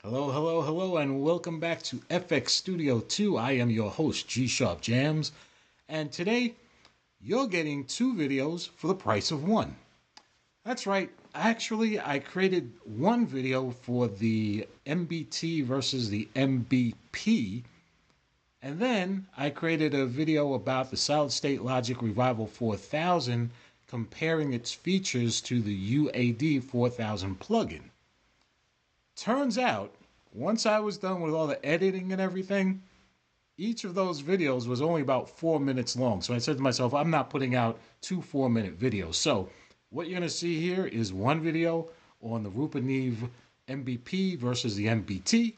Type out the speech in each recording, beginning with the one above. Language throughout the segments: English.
Hello, hello, hello, and welcome back to FX Studio 2. I am your host, G Sharp Jams, and today you're getting two videos for the price of one. That's right, actually, I created one video for the MBT versus the MBP, and then I created a video about the Solid State Logic Revival 4000, comparing its features to the UAD 4000 plugin. Turns out, once I was done with all the editing and everything, each of those videos was only about 4 minutes long. So I said to myself, I'm not putting out two 4-minute videos. So what you're going to see here is one video on the Rupert Neve MBP versus the MBT.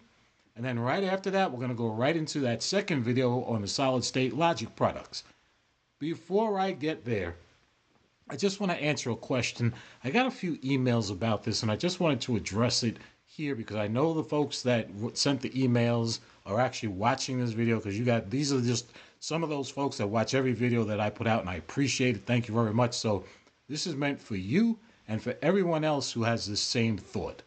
And then right after that, we're going to go right into that second video on the solid state logic products. Before I get there, I just want to answer a question. I got a few emails about this and I just wanted to address it here because I know the folks that sent the emails are actually watching this video, because these are just some of those folks that watch every video that I put out, and I appreciate it. Thank you very much. So this is meant for you and for everyone else who has the same thought.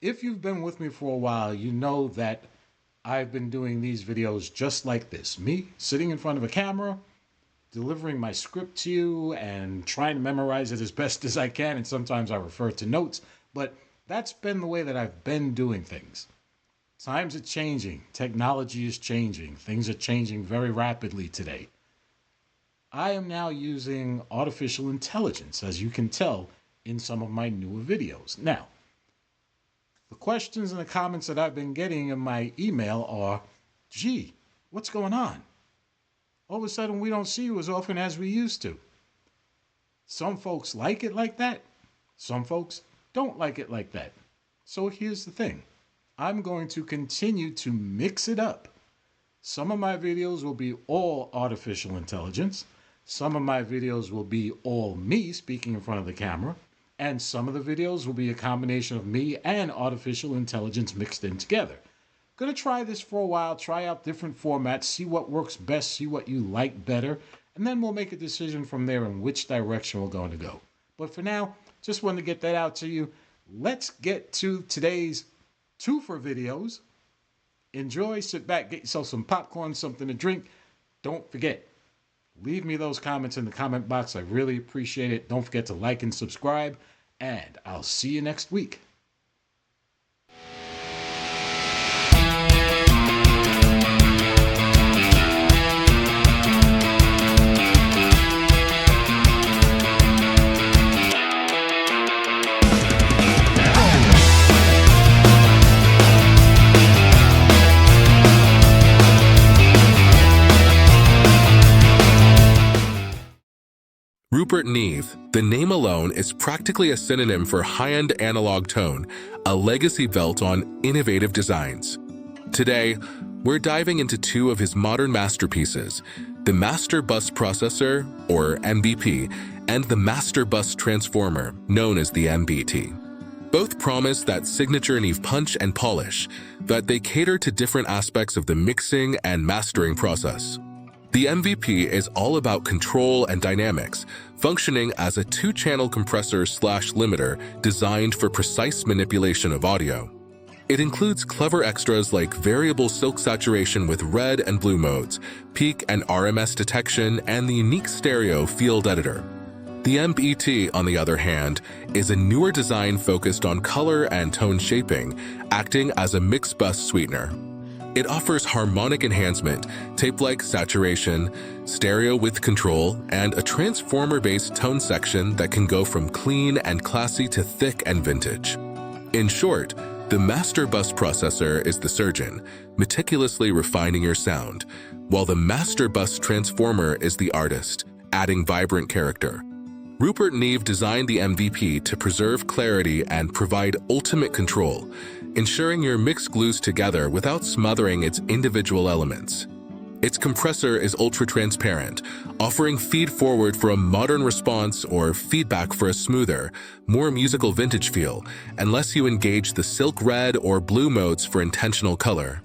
If you've been with me for a while, you know that I've been doing these videos just like this. Me sitting in front of a camera, delivering my script to you and trying to memorize it as best as I can, and sometimes I refer to notes. But that's been the way that I've been doing things. Times are changing. Technology is changing. Things are changing very rapidly today. I am now using artificial intelligence, as you can tell in some of my newer videos. Now, the questions and the comments that I've been getting in my email are, gee, what's going on? All of a sudden, we don't see you as often as we used to. Some folks like it like that. Some folks don't like it like that. So here's the thing. I'm going to continue to mix it up. Some of my videos will be all artificial intelligence. Some of my videos will be all me speaking in front of the camera. And some of the videos will be a combination of me and artificial intelligence mixed in together. Going to try this for a while, try out different formats, see what works best, see what you like better, and then we'll make a decision from there in which direction we're going to go. But for now, just wanted to get that out to you. Let's get to today's two for videos. Enjoy, sit back, get yourself some popcorn, something to drink. Don't forget, leave me those comments in the comment box. I really appreciate it. Don't forget to like and subscribe, and I'll see you next week. Rupert Neve, the name alone is practically a synonym for high-end analog tone, a legacy built on innovative designs. Today, we're diving into two of his modern masterpieces, the Master Bus Processor, or MBP, and the Master Bus Transformer, known as the MBT. Both promise that signature Neve punch and polish, that they cater to different aspects of the mixing and mastering process. The MVP is all about control and dynamics, functioning as a two-channel compressor/limiter designed for precise manipulation of audio. It includes clever extras like variable silk saturation with red and blue modes, peak and RMS detection, and the unique stereo field editor. The MBT, on the other hand, is a newer design focused on color and tone shaping, acting as a mix bus sweetener. It offers harmonic enhancement, tape-like saturation, stereo width control, and a transformer-based tone section that can go from clean and classy to thick and vintage. In short, the Master Bus Processor is the surgeon, meticulously refining your sound, while the Master Bus Transformer is the artist, adding vibrant character. Rupert Neve designed the MVP to preserve clarity and provide ultimate control, ensuring your mix glues together without smothering its individual elements. Its compressor is ultra-transparent, offering feed-forward for a modern response or feedback for a smoother, more musical vintage feel, unless you engage the silk red or blue modes for intentional color.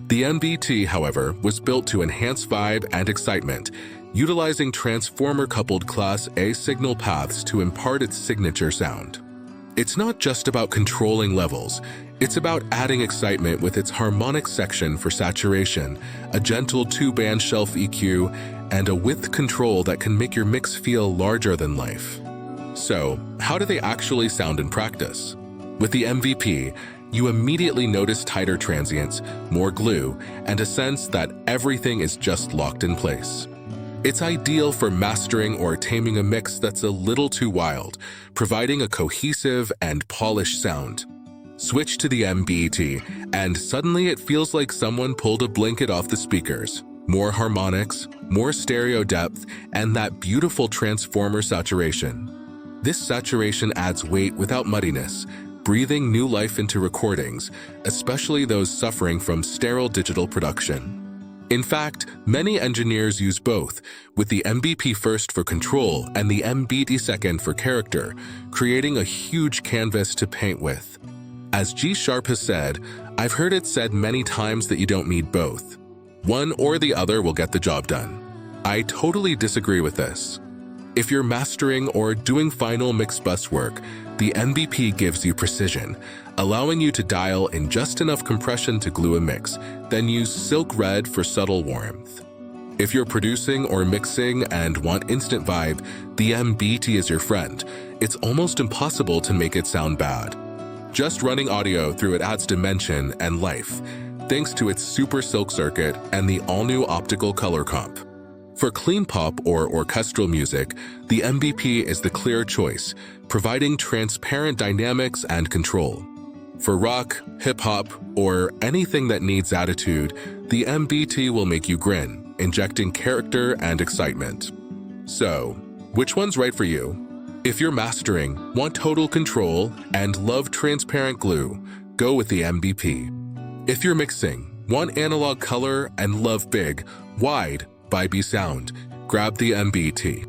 The MBT, however, was built to enhance vibe and excitement, utilizing transformer-coupled Class A signal paths to impart its signature sound. It's not just about controlling levels. It's about adding excitement with its harmonic section for saturation, a gentle 2-band shelf EQ, and a width control that can make your mix feel larger than life. So, how do they actually sound in practice? With the MVP, you immediately notice tighter transients, more glue, and a sense that everything is just locked in place. It's ideal for mastering or taming a mix that's a little too wild, providing a cohesive and polished sound. Switch to the MBT, and suddenly it feels like someone pulled a blanket off the speakers. More harmonics, more stereo depth, and that beautiful transformer saturation. This saturation adds weight without muddiness, breathing new life into recordings, especially those suffering from sterile digital production. In fact, many engineers use both, with the MBP first for control and the MBT second for character, creating a huge canvas to paint with. As G Sharp has said, I've heard it said many times that you don't need both. One or the other will get the job done. I totally disagree with this. If you're mastering or doing final mix bus work, the MVP gives you precision, allowing you to dial in just enough compression to glue a mix, then use Silk Red for subtle warmth. If you're producing or mixing and want instant vibe, the MBT is your friend. It's almost impossible to make it sound bad. Just running audio through it adds dimension and life, thanks to its super silk circuit and the all-new optical color comp. For clean pop or orchestral music, the MVP is the clear choice, providing transparent dynamics and control. For rock, hip-hop, or anything that needs attitude, the MBT will make you grin, injecting character and excitement. So, which one's right for you? If you're mastering, want total control, and love transparent glue, go with the MVP. If you're mixing, want analog color, and love big, wide, vibey sound, grab the MBT.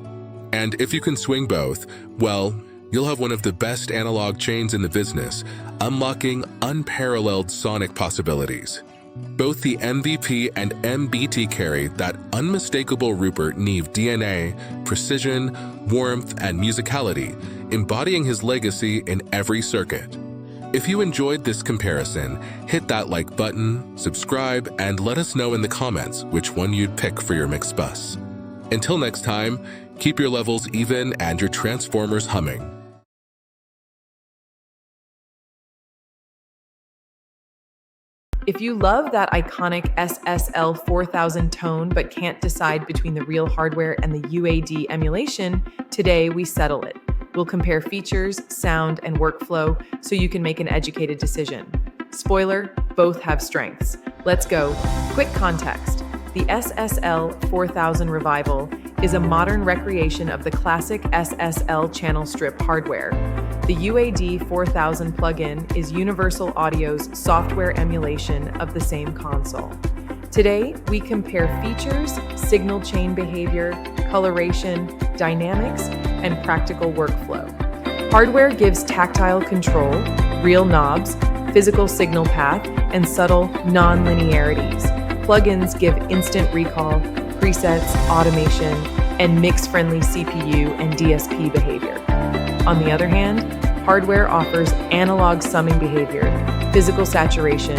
And if you can swing both, well, you'll have one of the best analog chains in the business, unlocking unparalleled sonic possibilities. Both the MVP and MBT carry that unmistakable Rupert Neve DNA, precision, warmth, and musicality, embodying his legacy in every circuit. If you enjoyed this comparison, hit that like button, subscribe, and let us know in the comments which one you'd pick for your mix bus. Until next time, keep your levels even and your transformers humming. If you love that iconic SSL 4000 tone but can't decide between the real hardware and the UAD emulation, today we settle it. We'll compare features, sound, and workflow so you can make an educated decision. Spoiler, both have strengths. Let's go. Quick context. The SSL 4000 revival is a modern recreation of the classic SSL channel strip hardware. The UAD 4000 plugin is Universal Audio's software emulation of the same console. Today, we compare features, signal chain behavior, coloration, dynamics, and practical workflow. Hardware gives tactile control, real knobs, physical signal path, and subtle non-linearities. Plugins give instant recall, presets, automation, and mix-friendly CPU and DSP behavior. On the other hand, hardware offers analog summing behavior, physical saturation,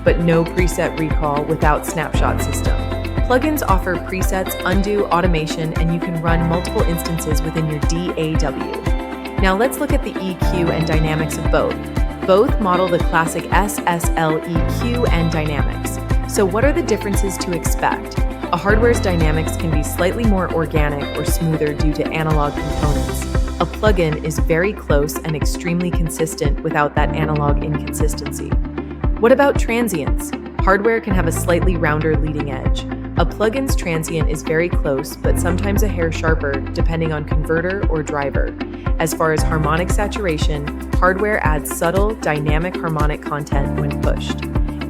but no preset recall without snapshot system. Plugins offer presets, undo, automation, and you can run multiple instances within your DAW. Now let's look at the EQ and dynamics of both. Both model the classic SSL EQ and dynamics. So what are the differences to expect? A hardware's dynamics can be slightly more organic or smoother due to analog components. A plugin is very close and extremely consistent without that analog inconsistency. What about transients? Hardware can have a slightly rounder leading edge. A plugin's transient is very close, but sometimes a hair sharper depending on converter or driver. As far as harmonic saturation, hardware adds subtle, dynamic harmonic content when pushed.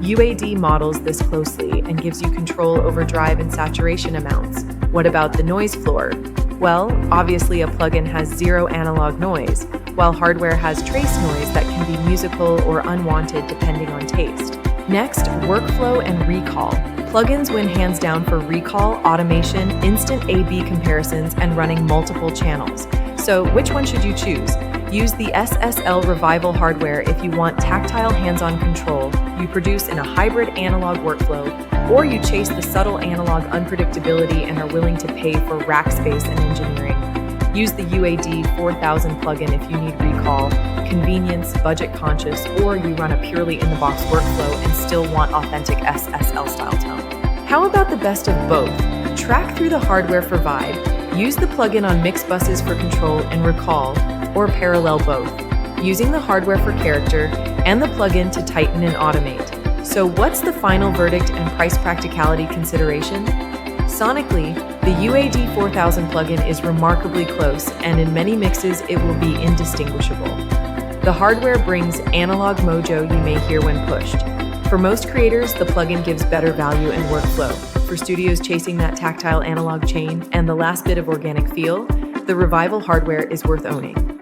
UAD models this closely and gives you control over drive and saturation amounts. What about the noise floor? Well, obviously a plugin has zero analog noise, while hardware has trace noise that can be musical or unwanted depending on taste. Next, workflow and recall. Plugins win hands down for recall, automation, instant A/B comparisons, and running multiple channels. So which one should you choose? Use the SSL Revival hardware if you want tactile hands-on control you produce in a hybrid analog workflow, or you chase the subtle analog unpredictability and are willing to pay for rack space and engineering. Use the UAD 4000 plugin if you need recall, convenience, budget conscious, or you run a purely in-the-box workflow and still want authentic SSL style tone. How about the best of both? Track through the hardware for vibe, use the plugin on mix buses for control and recall, or parallel both, using the hardware for character and the plugin to tighten and automate. So what's the final verdict and price practicality consideration? Sonically, the UAD 4000 plugin is remarkably close, and in many mixes it will be indistinguishable. The hardware brings analog mojo you may hear when pushed. For most creators, the plugin gives better value and workflow. For studios chasing that tactile analog chain and the last bit of organic feel, the Revival hardware is worth owning.